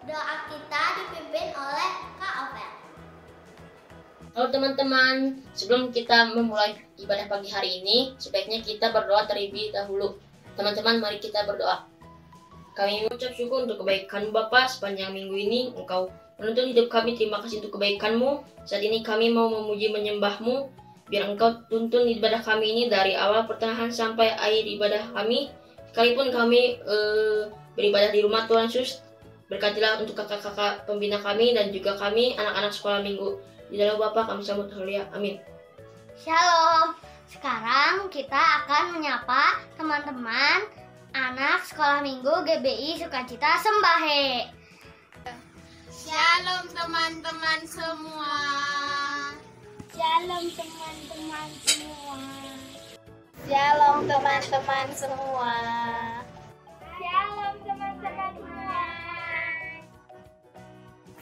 Doa kita dipimpin oleh Kak Ovel. Halo teman-teman, sebelum kita memulai ibadah pagi hari ini, sebaiknya kita berdoa terlebih dahulu. Teman-teman, mari kita berdoa. Kami mengucap syukur untuk kebaikan Bapa sepanjang minggu ini. Engkau menuntun hidup kami, terima kasih untuk kebaikan-Mu. Saat ini kami mau memuji menyembah-Mu. Biar Engkau tuntun ibadah kami ini dari awal pertengahan sampai akhir ibadah kami. Sekalipun kami beribadah di rumah Tuhan Yesus, berkatilah untuk kakak-kakak pembina kami dan juga kami anak-anak sekolah minggu. Di dalam Bapa kami sambut haleluya. Amin. Shalom. Sekarang kita akan menyapa teman-teman anak sekolah minggu GBI Sukacita Sembahe. Shalom teman-teman semua. Shalom teman-teman semua. Shalom teman-teman semua. Shalom teman-teman semua.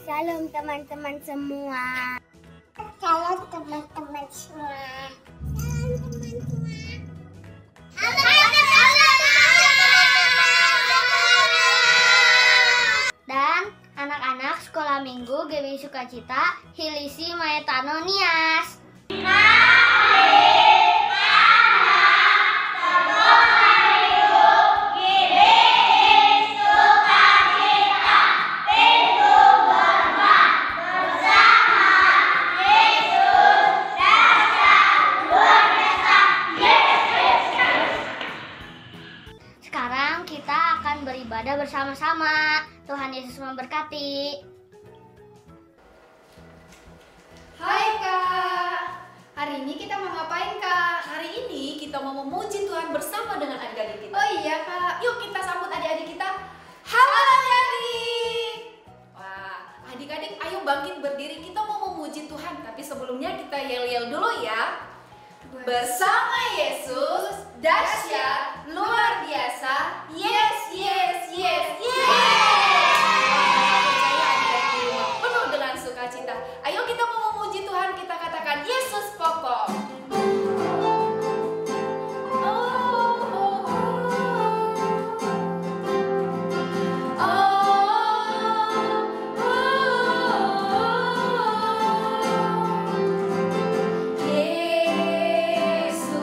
Shalom teman-teman semua. Shalom teman-teman semua. Dan anak-anak sekolah minggu GBI Sukacita Hilisi Maetano Nias. Sekarang kita akan beribadah bersama-sama. Tuhan Yesus memberkati. Hai Kak, hari ini kita mau ngapain Kak? Hari ini kita mau memuji Tuhan bersama dengan adik-adik kita. Oh iya Kak, yuk kita sambut adik-adik kita. Halo adik-adik. Wah, adik-adik ayo bangkit berdiri, kita mau memuji Tuhan. Tapi sebelumnya kita yel-yel dulu ya. Bersama Yesus, dahsyat, luar biasa, yes, yes, yes, yes. Percaya adik-adik di rumah penuh dengan sukacita. Ayo kita mau memuji Tuhan, kita katakan Yesus pokok. Yesus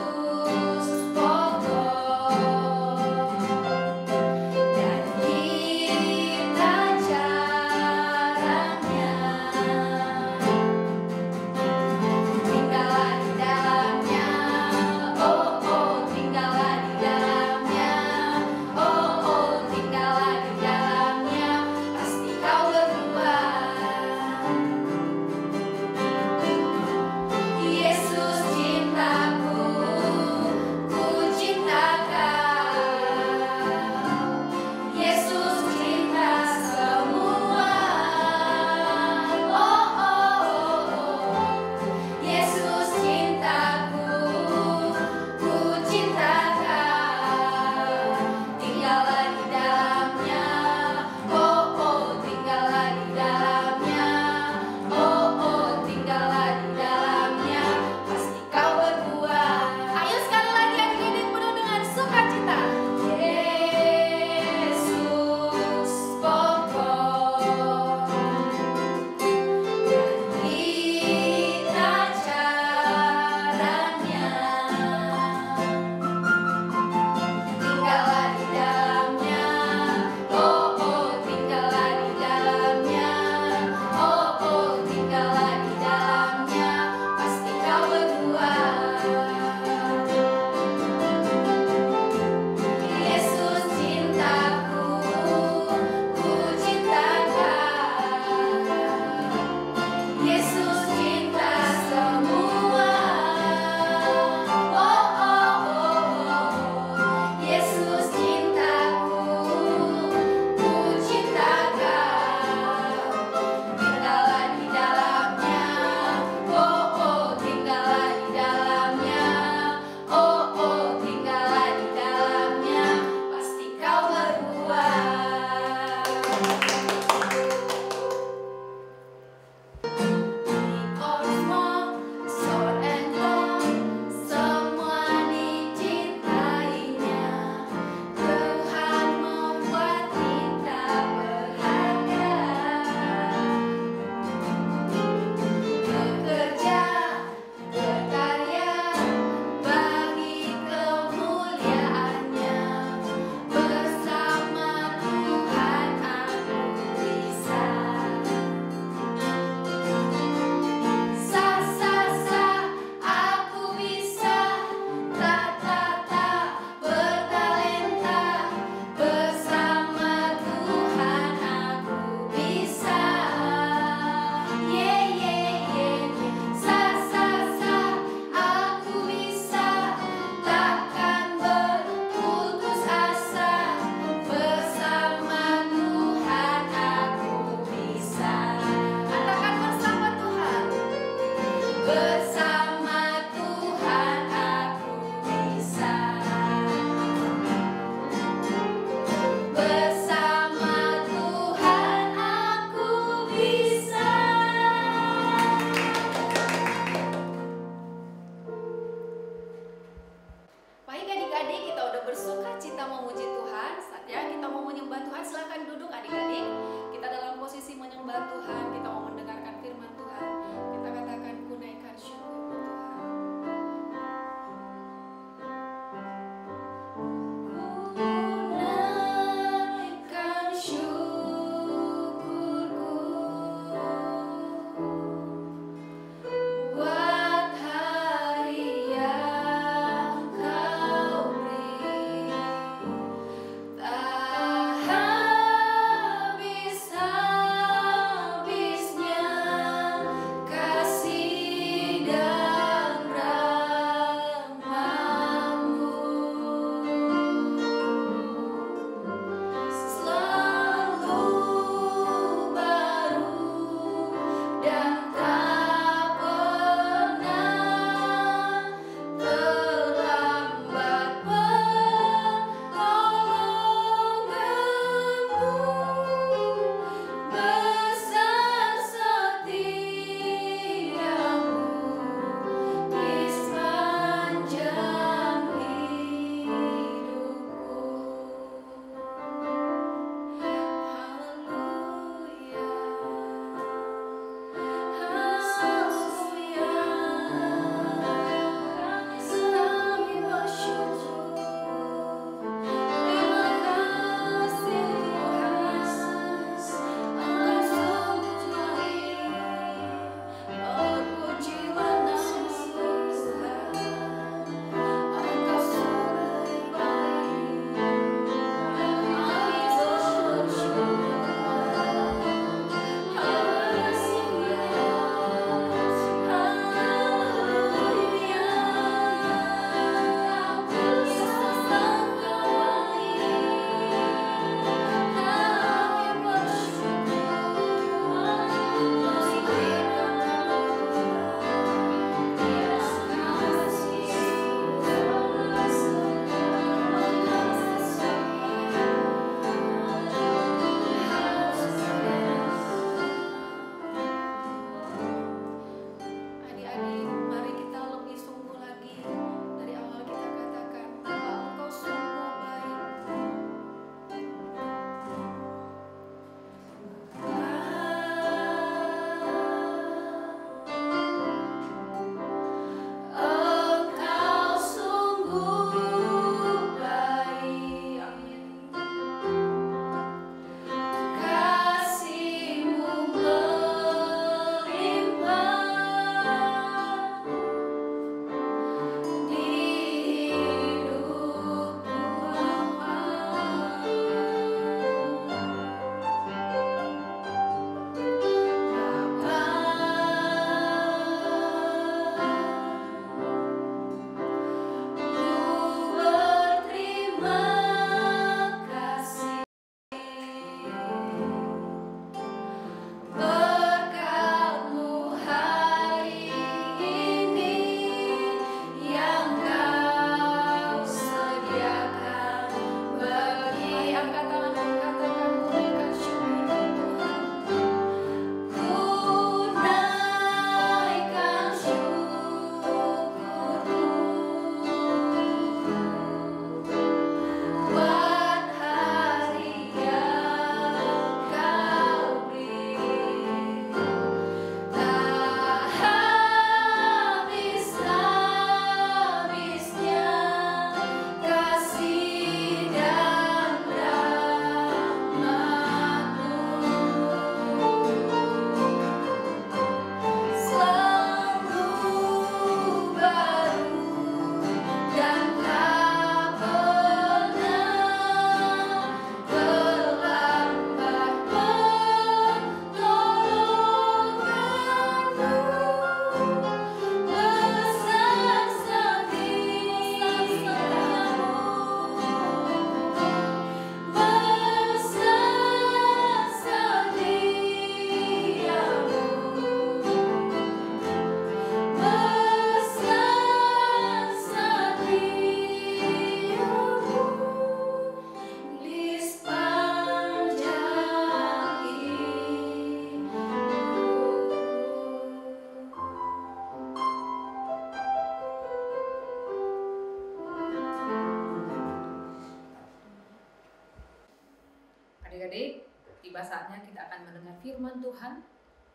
Adik-adik, tiba saatnya kita akan mendengar firman Tuhan.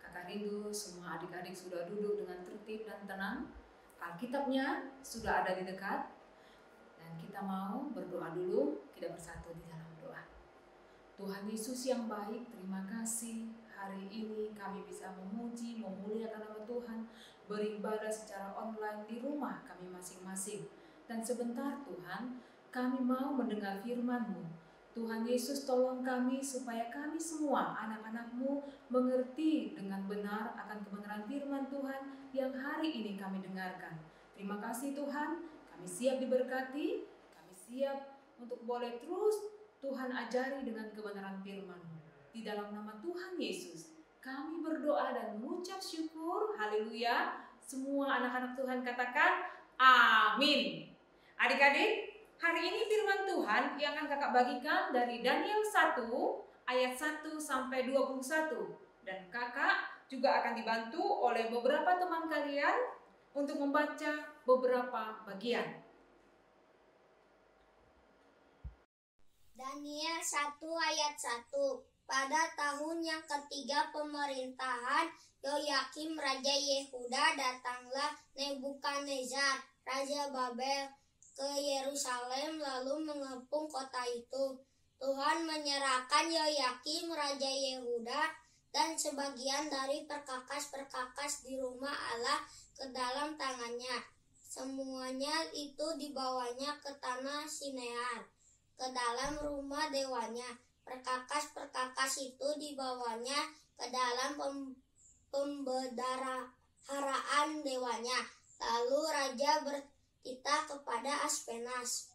Kakak rindu semua adik-adik sudah duduk dengan tertib dan tenang. Alkitabnya sudah ada di dekat. Dan kita mau berdoa dulu, kita bersatu di dalam doa. Tuhan Yesus yang baik, terima kasih. Hari ini kami bisa memuji, memuliakan nama Tuhan, beribadah secara online di rumah kami masing-masing. Dan sebentar Tuhan, kami mau mendengar firman-Mu. Tuhan Yesus, tolong kami supaya kami semua anak-anak-Mu mengerti dengan benar akan kebenaran firman Tuhan yang hari ini kami dengarkan. Terima kasih Tuhan, kami siap diberkati, kami siap untuk boleh terus Tuhan ajari dengan kebenaran firman-Mu. Di dalam nama Tuhan Yesus, kami berdoa dan mengucap syukur. Haleluya. Semua anak-anak Tuhan katakan amin. Adik-adik, hari ini firman Tuhan yang akan kakak bagikan dari Daniel 1 ayat 1 sampai 21. Dan kakak juga akan dibantu oleh beberapa teman kalian untuk membaca beberapa bagian. Daniel 1 ayat 1. Pada tahun yang ketiga pemerintahan Yoyakim Raja Yehuda, datanglah Nebukadnezar Raja Babel ke Yerusalem lalu mengepung kota itu. Tuhan menyerahkan Yoyakim Raja Yehuda dan sebagian dari perkakas-perkakas di rumah Allah ke dalam tangannya. Semuanya itu dibawanya ke tanah Sinear, ke dalam rumah dewanya. Perkakas-perkakas itu dibawanya ke dalam pembendaharaan dewanya. Lalu raja bertitah kepada Aspenas,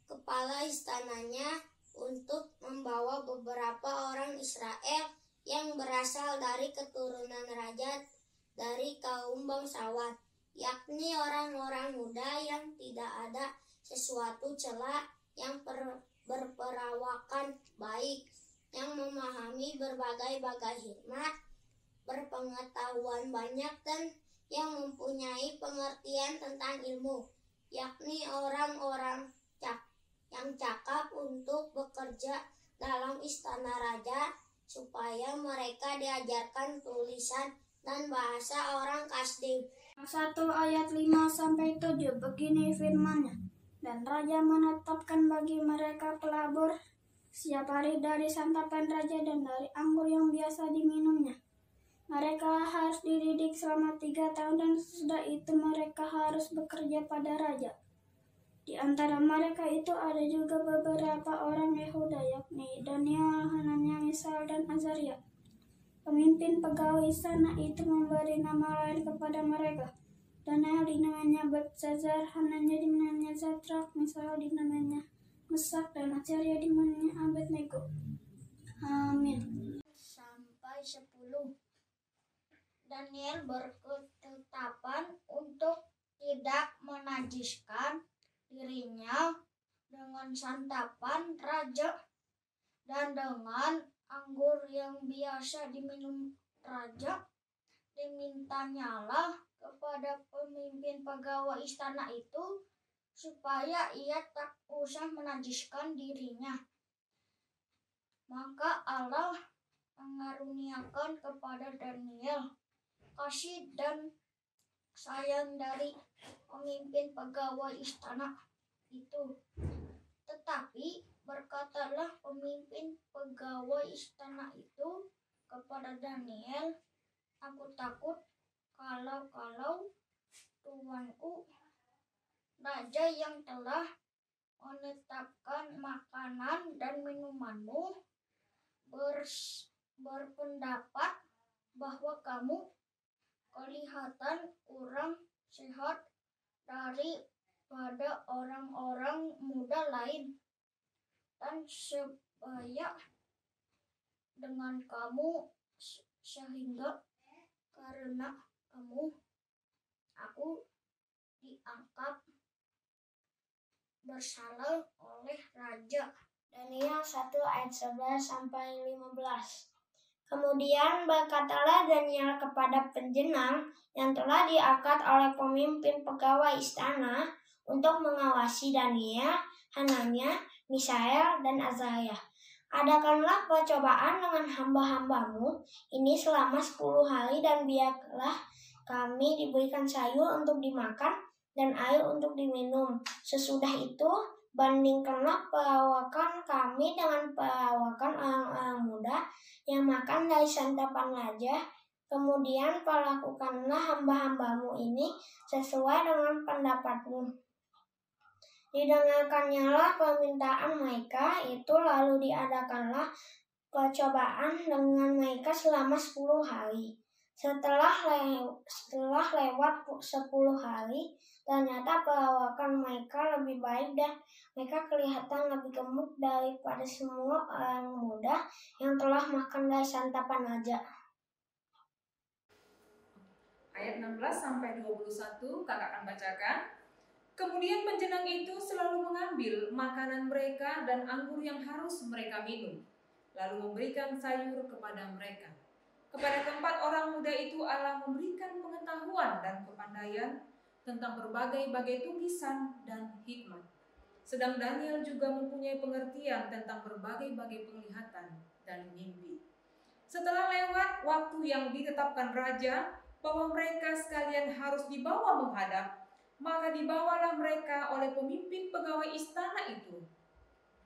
kepala istananya, untuk membawa beberapa orang Israel yang berasal dari keturunan raja dari kaum bangsawan, yakni orang-orang muda yang tidak ada sesuatu cela, yang berperawakan baik, yang memahami berbagai-bagai hikmat, berpengetahuan banyak, dan yang mempunyai pengertian tentang ilmu, yakni orang-orang yang cakap untuk bekerja dalam istana raja, supaya mereka diajarkan tulisan dan bahasa orang Kasdim. 1 ayat 5-7 begini firman-Nya. Dan raja menetapkan bagi mereka pelabur setiap hari dari santapan raja dan dari anggur yang biasa diminumnya. Mereka harus dididik selama 3 tahun dan sesudah itu mereka harus bekerja pada raja. Di antara mereka itu ada juga beberapa orang Yehuda, yakni Daniel, Hananya, Misael, dan Azaria. Pemimpin pegawai istana itu memberi nama lain kepada mereka. Daniel dinamanya Belteshazzar, Hananya dinamanya Zadrak, Misael dinamanya Mesak, dan Azaria dinamanya Abednego. Amin. Sampai 10. Daniel berketetapan untuk tidak menajiskan dirinya dengan santapan raja dan dengan anggur yang biasa diminum raja. Dimintanyalah kepada pemimpin pegawai istana itu supaya ia tak usah menajiskan dirinya. Maka Allah mengaruniakan kepada Daniel kasih dan sayang dari pemimpin pegawai istana itu. Tetapi berkatalah pemimpin pegawai istana itu kepada Daniel, "Aku takut kalau tuanku raja yang telah menetapkan makanan dan minumanmu berpendapat bahwa kamu kelihatan kurang sehat daripada orang-orang muda lain, dan sebaya dengan kamu, sehingga karena kamu aku dianggap bersalah oleh raja." Daniel 1 ayat 11-15. Kemudian berkatalah Daniel kepada penjenam yang telah diangkat oleh pemimpin pegawai istana untuk mengawasi Daniel, Hananya, Misael, dan Azaria. Adakanlah percobaan dengan hamba-hambamu ini selama 10 hari dan biarlah kami diberikan sayur untuk dimakan dan air untuk diminum. Sesudah itu, bandingkanlah perawakan kami dengan perawakan orang-orang muda yang makan dari santapan raja. Kemudian perlakukanlah hamba-hambamu ini sesuai dengan pendapatmu. Didengarkannyalah permintaan mereka itu, lalu diadakanlah percobaan dengan mereka selama 10 hari. Setelah lewat 10 hari, ternyata perawakan mereka lebih baik dan mereka kelihatan lebih gemuk daripada semua orang muda yang telah makan dari santapan raja. Ayat 16 sampai 21 kakak akan bacakan. Kemudian penjenang itu selalu mengambil makanan mereka dan anggur yang harus mereka minum, lalu memberikan sayur kepada mereka. Kepada keempat orang muda itu Allah memberikan pengetahuan dan kepandaian tentang berbagai-bagai tulisan dan hikmat. Sedang Daniel juga mempunyai pengertian tentang berbagai-bagai penglihatan dan mimpi. Setelah lewat waktu yang ditetapkan raja bahwa mereka sekalian harus dibawa menghadap, maka dibawalah mereka oleh pemimpin pegawai istana itu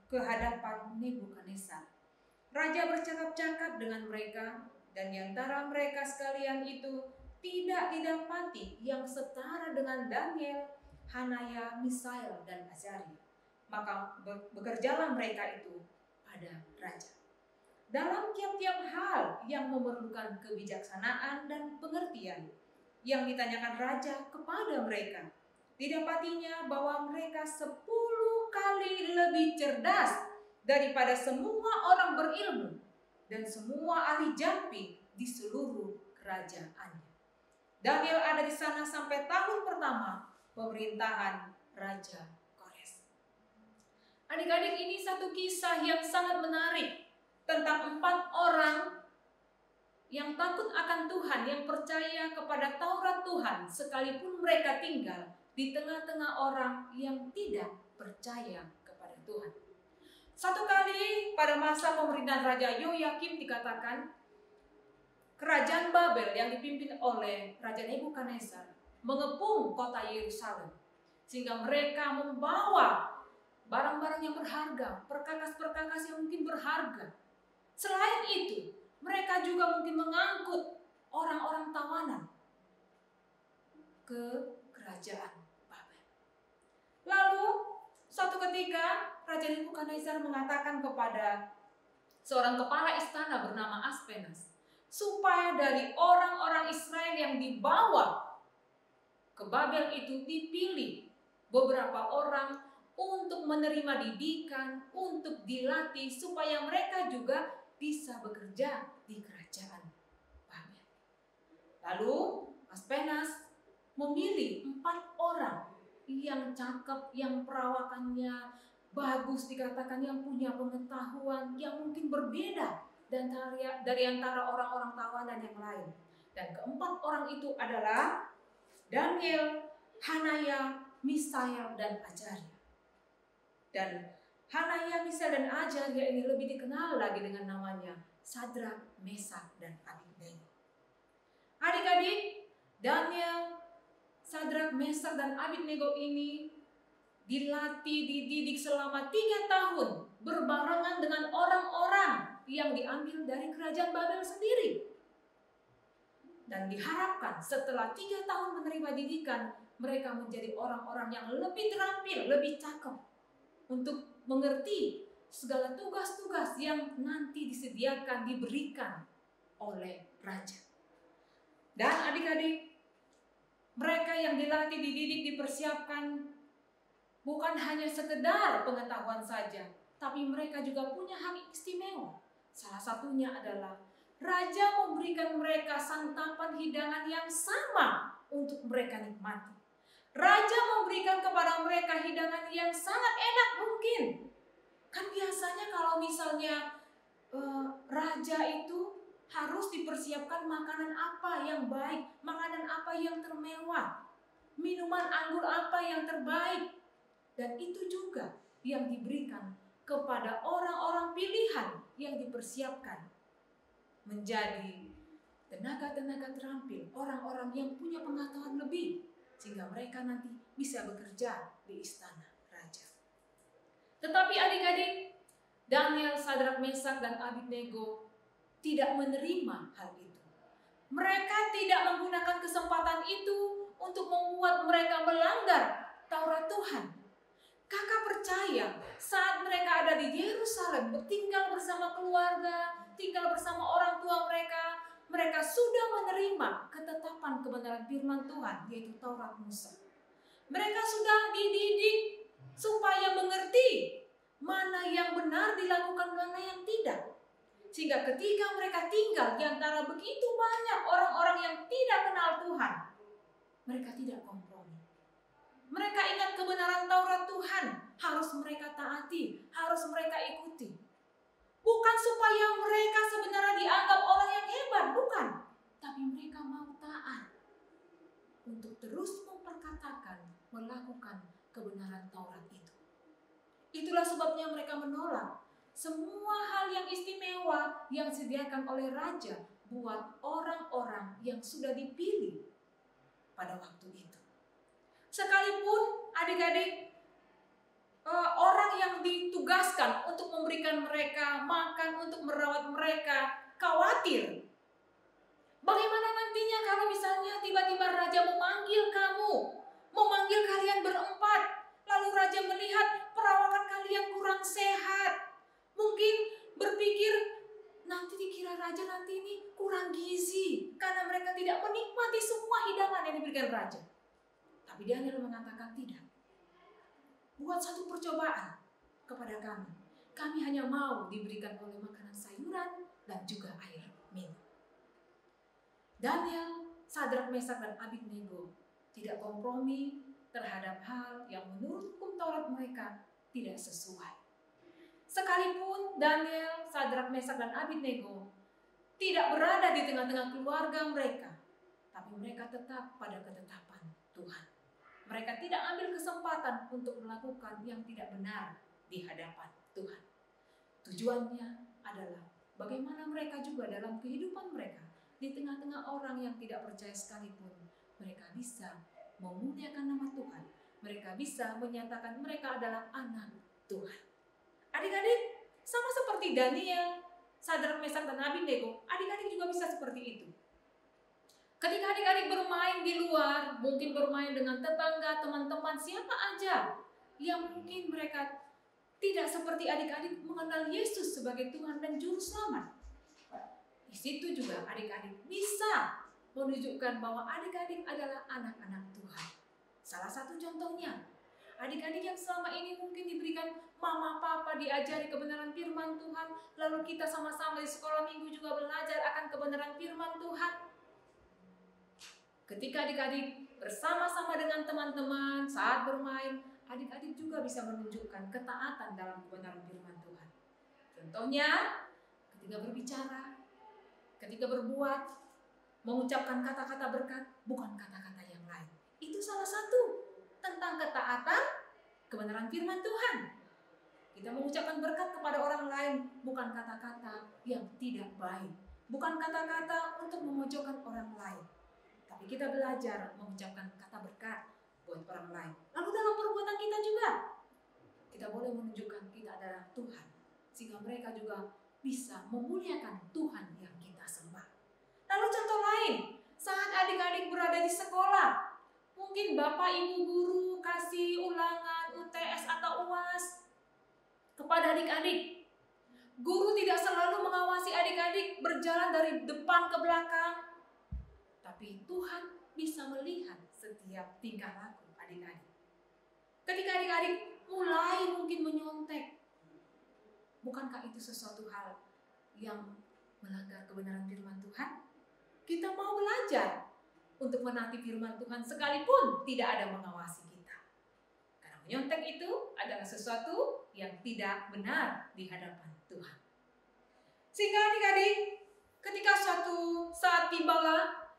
ke hadapan Nebukadnezar. Raja bercakap-cakap dengan mereka, dan di antara mereka sekalian itu tidak didapati yang setara dengan Daniel, Hanaya, Misael, dan Azaria. Maka bekerjalah mereka itu pada raja dalam tiap-tiap hal yang memerlukan kebijaksanaan dan pengertian yang ditanyakan raja kepada mereka. Didapatinya bahwa mereka 10 kali lebih cerdas daripada semua orang berilmu dan semua ahli jampi di seluruh kerajaannya. Daniel ada di sana sampai tahun pertama pemerintahan Raja Kores. Adik-adik, ini satu kisah yang sangat menarik tentang 4 orang yang takut akan Tuhan, yang percaya kepada Taurat Tuhan, sekalipun mereka tinggal di tengah-tengah orang yang tidak percaya kepada Tuhan. Satu kali pada masa pemerintahan Raja Yoyakim dikatakan, kerajaan Babel yang dipimpin oleh Raja Nebukadnezar mengepung kota Yerusalem, sehingga mereka membawa barang-barang yang berharga, perkakas-perkakas yang mungkin berharga. Selain itu, mereka juga mungkin mengangkut orang-orang tawanan ke kerajaan Babel. Lalu, suatu ketika Raja Nebukadnezar mengatakan kepada seorang kepala istana bernama Aspenas, supaya dari orang-orang Israel yang dibawa ke Babel itu dipilih beberapa orang untuk menerima didikan, untuk dilatih, supaya mereka juga bisa bekerja di kerajaan Babel. Lalu Aspenas memilih 4 orang yang cakep, yang perawakannya bagus, dikatakan yang punya pengetahuan yang mungkin berbeda dari antara orang-orang tawanan yang lain. Dan keempat orang itu adalah Daniel, Hanaya, Misael, dan Azaria. Dan Hanaya, Misael, dan Azaria ini lebih dikenal lagi dengan namanya Sadrak, Mesak, dan Abednego. Adik-adik, Daniel, Sadrak, Mesak, dan Abednego ini dilatih, dididik selama 3 tahun berbarengan dengan orang-orang yang diambil dari kerajaan Babel sendiri. Dan diharapkan setelah 3 tahun menerima didikan, mereka menjadi orang-orang yang lebih terampil, lebih cakep untuk mengerti segala tugas-tugas yang nanti disediakan, diberikan oleh raja. Dan adik-adik, mereka yang dilatih, dididik, dipersiapkan bukan hanya sekedar pengetahuan saja, tapi mereka juga punya hak istimewa. Salah satunya adalah raja memberikan mereka santapan hidangan yang sama untuk mereka nikmati. Raja memberikan kepada mereka hidangan yang sangat enak mungkin. Kan biasanya kalau misalnya raja itu harus dipersiapkan makanan apa yang baik, makanan apa yang termewah, minuman anggur apa yang terbaik. Dan itu juga yang diberikan kepada orang-orang pilihan yang dipersiapkan menjadi tenaga-tenaga terampil, orang-orang yang punya pengetahuan lebih, sehingga mereka nanti bisa bekerja di istana raja. Tetapi adik-adik, Daniel, Sadrak, Mesak, dan Abednego tidak menerima hal itu. Mereka tidak menggunakan kesempatan itu untuk membuat mereka melanggar Taurat Tuhan. Kakak percaya saat mereka ada di Yerusalem, tinggal bersama keluarga, tinggal bersama orang tua mereka, mereka sudah menerima ketetapan kebenaran firman Tuhan, yaitu Taurat Musa. Mereka sudah dididik supaya mengerti mana yang benar dilakukan, mana yang tidak. Sehingga ketika mereka tinggal di antara begitu banyak orang-orang yang tidak kenal Tuhan, mereka tidak kompromi. Mereka ingat kebenaran Taurat Tuhan, harus mereka taati, harus mereka ikuti. Bukan supaya mereka sebenarnya dianggap orang yang hebat, bukan. Tapi mereka mau taat untuk terus memperkatakan, melakukan kebenaran Taurat itu. Itulah sebabnya mereka menolak semua hal yang istimewa yang disediakan oleh raja buat orang-orang yang sudah dipilih pada waktu itu. Sekalipun adik-adik, orang yang ditugaskan untuk memberikan mereka makan, untuk merawat mereka, khawatir. Bagaimana nantinya kalau misalnya tiba-tiba raja memanggil kamu, memanggil kalian berempat, lalu raja melihat perawakan kalian kurang sehat. Mungkin berpikir, nanti dikira raja nanti ini kurang gizi, karena mereka tidak menikmati semua hidangan yang diberikan raja. Tapi Daniel mengatakan tidak. Buat satu percobaan kepada kami. Kami hanya mau diberikan oleh makanan sayuran dan juga air minum. Daniel, Sadrak, Mesak, dan Abednego tidak kompromi terhadap hal yang menurut hukum Taurat mereka tidak sesuai. Sekalipun Daniel, Sadrak, Mesak, dan Abednego tidak berada di tengah-tengah keluarga mereka, tapi mereka tetap pada ketetapan Tuhan. Mereka tidak ambil kesempatan untuk melakukan yang tidak benar di hadapan Tuhan. Tujuannya adalah bagaimana mereka juga dalam kehidupan mereka, di tengah-tengah orang yang tidak percaya sekalipun, mereka bisa memuliakan nama Tuhan. Mereka bisa menyatakan mereka adalah anak Tuhan. Adik-adik, sama seperti Daniel, Sadrak, Mesak, dan Abednego, adik-adik juga bisa seperti itu. Ketika adik-adik bermain di luar, mungkin bermain dengan tetangga, teman-teman, siapa aja yang mungkin mereka tidak seperti adik-adik mengenal Yesus sebagai Tuhan dan Juru Selamat. Di situ juga adik-adik bisa menunjukkan bahwa adik-adik adalah anak-anak Tuhan. Salah satu contohnya, adik-adik yang selama ini mungkin diberikan mama papa diajari kebenaran firman Tuhan, lalu kita sama-sama di sekolah minggu juga belajar akan kebenaran firman Tuhan. Ketika adik-adik bersama-sama dengan teman-teman saat bermain, adik-adik juga bisa menunjukkan ketaatan dalam kebenaran firman Tuhan. Contohnya, ketika berbicara, ketika berbuat, mengucapkan kata-kata berkat, bukan kata-kata yang lain. Itu salah satu tentang ketaatan kebenaran firman Tuhan. Kita mengucapkan berkat kepada orang lain, bukan kata-kata yang tidak baik. Bukan kata-kata untuk memojokkan orang lain. Tapi kita belajar mengucapkan kata berkat buat orang lain. Lalu dalam perbuatan kita juga, kita boleh menunjukkan kita adalah Tuhan. Sehingga mereka juga bisa memuliakan Tuhan yang kita sembah. Lalu contoh lain, saat adik-adik berada di sekolah, mungkin bapak ibu guru kasih ulangan UTS atau UAS kepada adik-adik. Guru tidak selalu mengawasi adik-adik berjalan dari depan ke belakang, tapi Tuhan bisa melihat setiap tingkah laku adik-adik. Ketika adik-adik mulai mungkin menyontek, bukankah itu sesuatu hal yang melanggar kebenaran firman Tuhan? Kita mau belajar untuk menaati firman Tuhan sekalipun tidak ada mengawasi kita. Karena menyontek itu adalah sesuatu yang tidak benar di hadapan Tuhan. Sehingga adik-adik, ketika suatu saat tibalah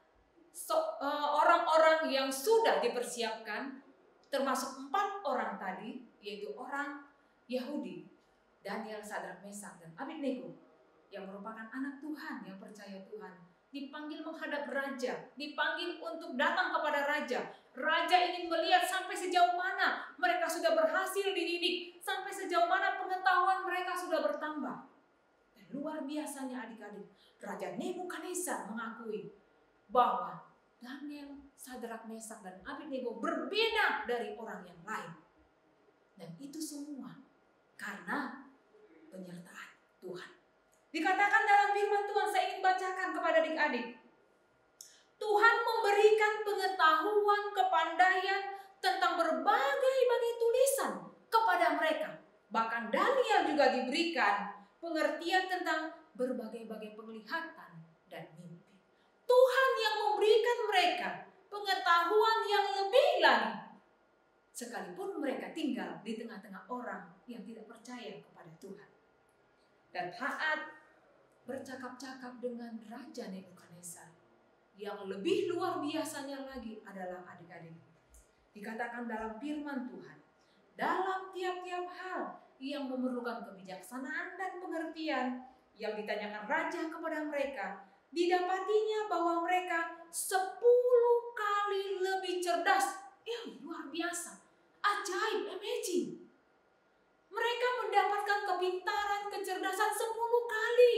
orang-orang yang sudah dipersiapkan, termasuk 4 orang tadi, yaitu orang Yahudi, Daniel, Sadrak, Mesak, dan Abednego yang merupakan anak Tuhan yang percaya Tuhan dipanggil menghadap raja, dipanggil untuk datang kepada raja. Raja ingin melihat sampai sejauh mana mereka sudah berhasil dididik, sampai sejauh mana pengetahuan mereka sudah bertambah. Dan luar biasanya adik-adik, Raja Nebukadnezar mengakui bahwa Daniel, Sadrak, Mesak, dan Abednego berbeda dari orang yang lain. Dan itu semua karena penyertaan Tuhan. Dikatakan dalam firman Tuhan, saya ingin bacakan kepada adik-adik. Tuhan memberikan pengetahuan, kepandaian tentang berbagai tulisan kepada mereka. Bahkan Daniel juga diberikan pengertian tentang berbagai penglihatan dan mimpi. Tuhan yang memberikan mereka pengetahuan yang lebih lagi. Sekalipun mereka tinggal di tengah-tengah orang yang tidak percaya kepada Tuhan. Dan taat bercakap-cakap dengan Raja Nebukadnezar. Yang lebih luar biasanya lagi adalah adik-adik. Dikatakan dalam firman Tuhan, dalam tiap-tiap hal yang memerlukan kebijaksanaan dan pengertian yang ditanyakan Raja kepada mereka, didapatinya bahwa mereka 10 kali lebih cerdas. Luar biasa, ajaib, amazing. Mereka mendapatkan kepintaran, kecerdasan 10 kali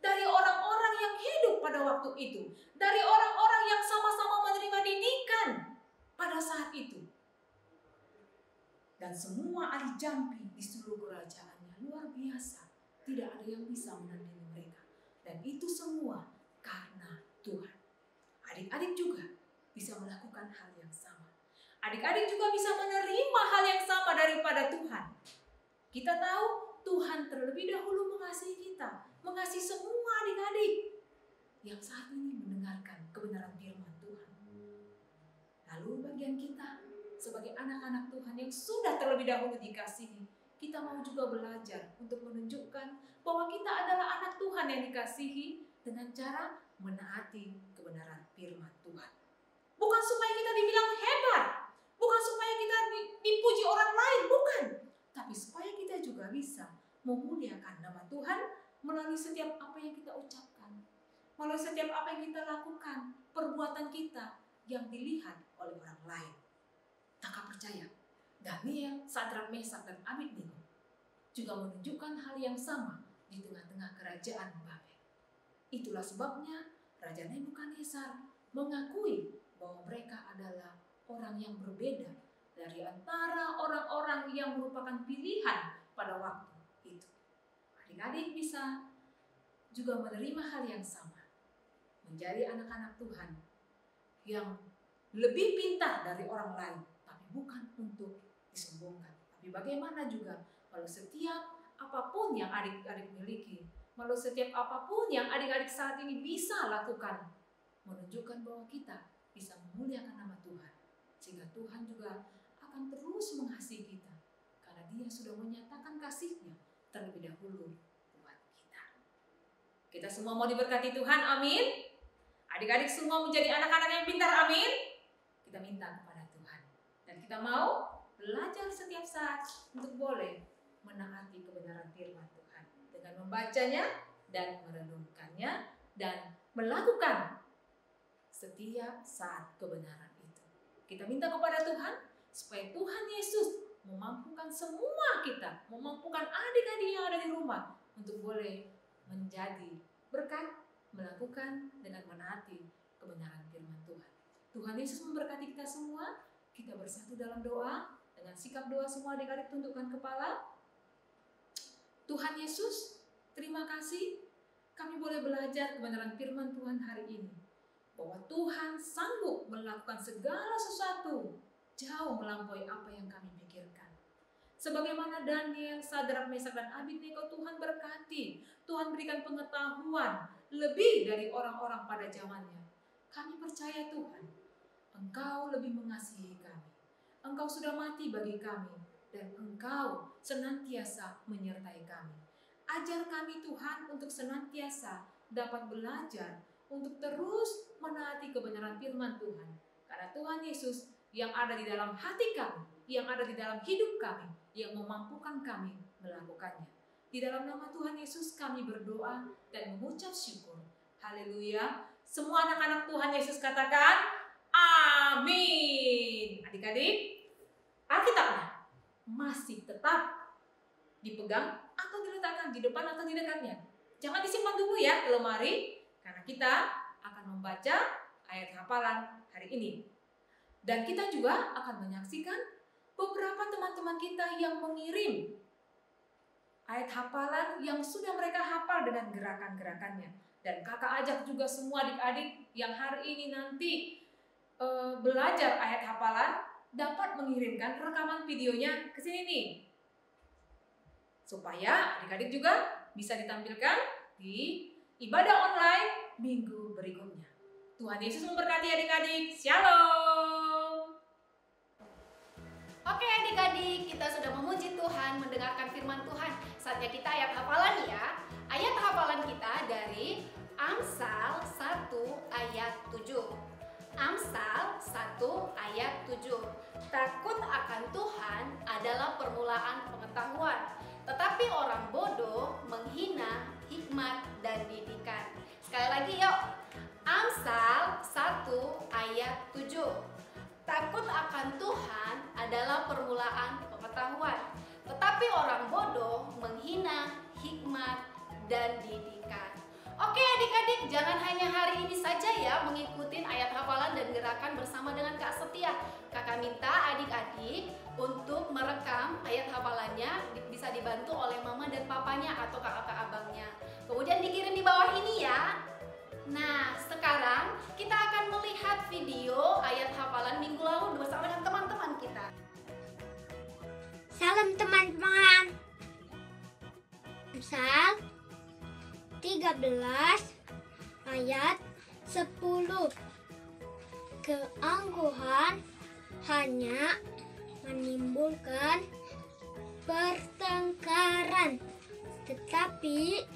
dari orang-orang yang hidup pada waktu itu, dari orang-orang yang sama-sama menerima didikan pada saat itu. Dan semua ahli jampi di seluruh kerajaannya luar biasa, tidak ada yang bisa menandingi mereka. Dan itu semua karena Tuhan. Adik-adik juga bisa melakukan hal yang sama. Adik-adik juga bisa menerima hal yang sama daripada Tuhan. Kita tahu Tuhan terlebih dahulu mengasihi kita, mengasihi semua adik-adik yang saat ini mendengarkan kebenaran firman Tuhan. Lalu bagian kita sebagai anak-anak Tuhan yang sudah terlebih dahulu dikasihi, kita mau juga belajar untuk menunjukkan bahwa kita adalah anak Tuhan yang dikasihi dengan cara menaati kebenaran firman Tuhan. Bukan supaya kita dibilang hebat, bukan supaya kita dipuji orang lain, bukan. Tapi supaya kita juga bisa memuliakan nama Tuhan melalui setiap apa yang kita ucapkan, melalui setiap apa yang kita lakukan, perbuatan kita yang dilihat oleh orang lain. Kakak percaya, Daniel, Sadrak, Mesak, dan Abednego juga menunjukkan hal yang sama di tengah-tengah kerajaan Babel. Itulah sebabnya Raja Nebukadnezar mengakui bahwa mereka adalah orang yang berbeda dari antara orang-orang yang merupakan pilihan pada waktu itu. Adik-adik bisa juga menerima hal yang sama, menjadi anak-anak Tuhan yang lebih pintar dari orang lain, tapi bukan untuk disombongkan. Tapi bagaimana juga kalau setiap apapun yang adik-adik miliki, kalau setiap apapun yang adik-adik saat ini bisa lakukan, menunjukkan bahwa kita bisa memuliakan nama Tuhan, sehingga Tuhan juga akan terus mengasihi kita, karena Dia sudah menyatakan kasih-Nya terlebih dahulu buat kita. Kita semua mau diberkati Tuhan, amin. Adik-adik semua menjadi anak-anak yang pintar, amin. Kita minta kepada Tuhan, dan kita mau belajar setiap saat untuk boleh menaati kebenaran firman Tuhan dengan membacanya dan merenungkannya dan melakukan setiap saat kebenaran itu. Kita minta kepada Tuhan supaya Tuhan Yesus memampukan semua kita, memampukan adik-adik yang ada di rumah untuk boleh menjadi berkat, melakukan dengan menaati kebenaran firman Tuhan. Tuhan Yesus memberkati kita semua. Kita bersatu dalam doa. Dengan sikap doa semua adik-adik tundukkan kepala. Tuhan Yesus, terima kasih kami boleh belajar kebenaran firman Tuhan hari ini. Bahwa Tuhan sanggup melakukan segala sesuatu jauh melampaui apa yang kami pikirkan. Sebagaimana Daniel, Sadrak, Mesak, dan Abednego, Tuhan berkati. Tuhan berikan pengetahuan lebih dari orang-orang pada zamannya. Kami percaya Tuhan, Engkau lebih mengasihi kami. Engkau sudah mati bagi kami, dan Engkau senantiasa menyertai kami. Ajar kami Tuhan untuk senantiasa dapat belajar, untuk terus menaati kebenaran firman Tuhan. Karena Tuhan Yesus yang ada di dalam hati kami, yang ada di dalam hidup kami, yang memampukan kami melakukannya. Di dalam nama Tuhan Yesus kami berdoa dan mengucap syukur. Haleluya. Semua anak-anak Tuhan Yesus katakan, amin. Adik-adik, Alkitabnya masih tetap dipegang atau diletakkan di depan atau di dekatnya. Jangan disimpan dulu ya ke lemari, karena kita akan membaca ayat hafalan hari ini. Dan kita juga akan menyaksikan beberapa teman-teman kita yang mengirim ayat hafalan yang sudah mereka hafal dengan gerakan-gerakannya. Dan kakak ajak juga semua adik-adik yang hari ini nanti belajar ayat hafalan dapat mengirimkan rekaman videonya ke sini nih. Supaya adik-adik juga bisa ditampilkan di ibadah online minggu berikutnya. Tuhan Yesus memberkati adik-adik. Shalom. Oke adik-adik, kita sudah memuji Tuhan, mendengarkan firman Tuhan. Saatnya kita ayat hafalan ya. Ayat hafalan kita dari Amsal 1 ayat 7. Amsal 1 ayat 7. Takut akan Tuhan adalah permulaan pengetahuan, tetapi orang bodoh menghina hikmat dan didikan. Sekali lagi yuk. Amsal 1 ayat 7. Takut akan Tuhan adalah permulaan pengetahuan, tetapi orang bodoh menghina hikmat dan didikan. Oke adik-adik, jangan hanya hari ini saja ya mengikuti ayat hafalan dan gerakan bersama dengan Kak Setia. Kakak minta adik-adik untuk merekam ayat hafalannya, bisa dibantu oleh mama dan papanya atau kakak abangnya. Kemudian dikirim di bawah ini ya. Nah, sekarang kita akan melihat video ayat hafalan minggu lalu bersama dengan teman-teman kita. Salam teman-teman. Amsal 13 ayat 10. Keangkuhan hanya menimbulkan pertengkaran, tetapi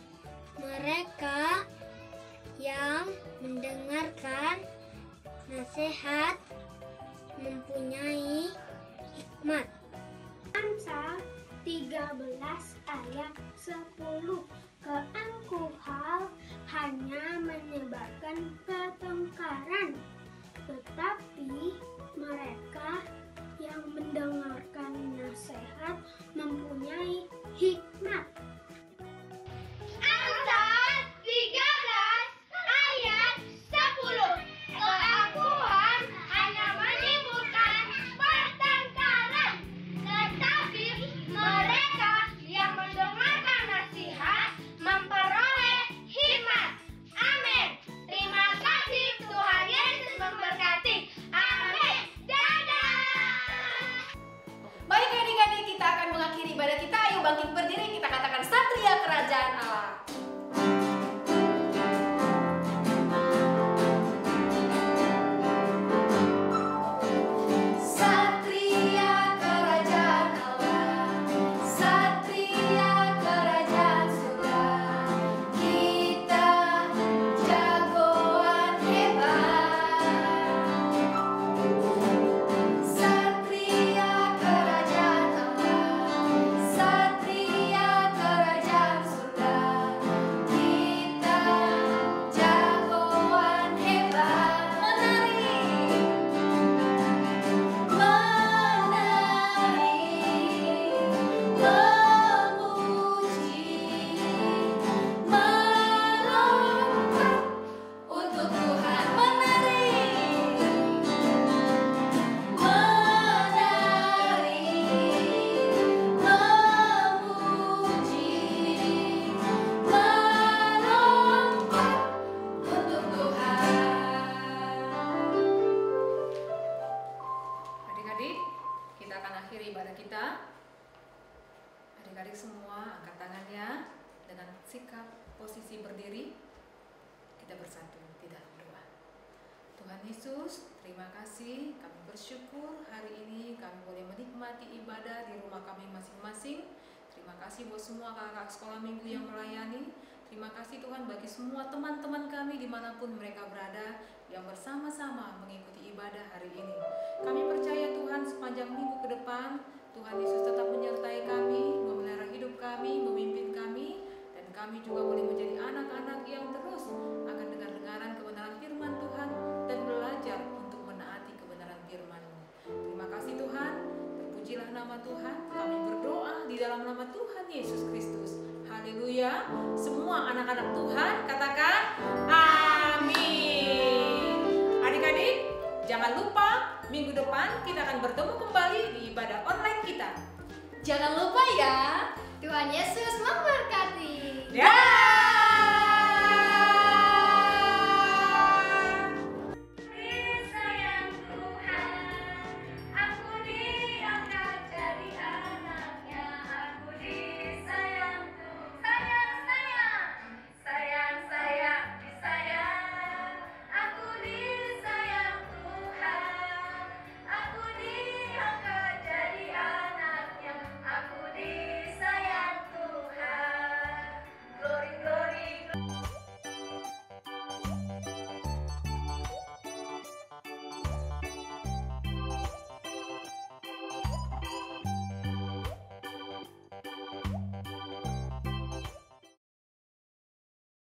mereka yang mendengarkan nasihat mempunyai hikmat. Amsal 13 ayat 10. Keangkuhan hanya menyebabkan pertengkaran, tetapi mereka yang mendengarkan nasihat mempunyai hikmat. Amsal 13 ayat 10. Keangkuhan hanya menimbulkan pertengkaran, tetapi mereka yang mendengarkan nasihat memperoleh hikmat. Amin. Terima kasih, Tuhan Yesus memberkati. Amin. Dadah. Baik adik-adik, kita akan mengakhiri ibadah kita. Ayo bangkit berdiri, kita katakan Satria Kerajaan Allah. Satria Kerajaan Allah, Satria Kerajaan Surga, kita jagoan hebat. Satria Kerajaan Allah, Satria Kerajaan Surga, kita jagoan hebat. Memuji, melompat untuk Tuhan. Memuji, melompat untuk Tuhan. Adik-adik, kita akan akhiri ibadah kita. Adik-adik semua angkat tangannya dengan sikap posisi berdiri. Kita bersatu di dalam doa. Tuhan Yesus, terima kasih. Kami bersyukur hari ini kami boleh menikmati ibadah di rumah kami masing-masing. Terima kasih buat semua kakak sekolah minggu yang melayani. Terima kasih Tuhan bagi semua teman-teman kami dimanapun mereka berada yang bersama-sama mengikuti ibadah hari ini. Kami percaya Tuhan sepanjang minggu ke depan Tuhan Yesus tetap menyertai kami, memelihara hidup kami, memimpin kami, dan kami juga boleh menjadi anak-anak yang terus akan dengar-dengaran kebenaran firman Tuhan dan belajar untuk menaati kebenaran firman-Mu. Terima kasih Tuhan, terpujilah nama Tuhan. Kami berdoa di dalam nama Tuhan Yesus Kristus. Haleluya. Semua anak-anak Tuhan katakan amin. Adik-adik, jangan lupa minggu depan kita akan bertemu kembali di ibadah online kita. Jangan lupa ya, Tuhan Yesus memberkati. Dah.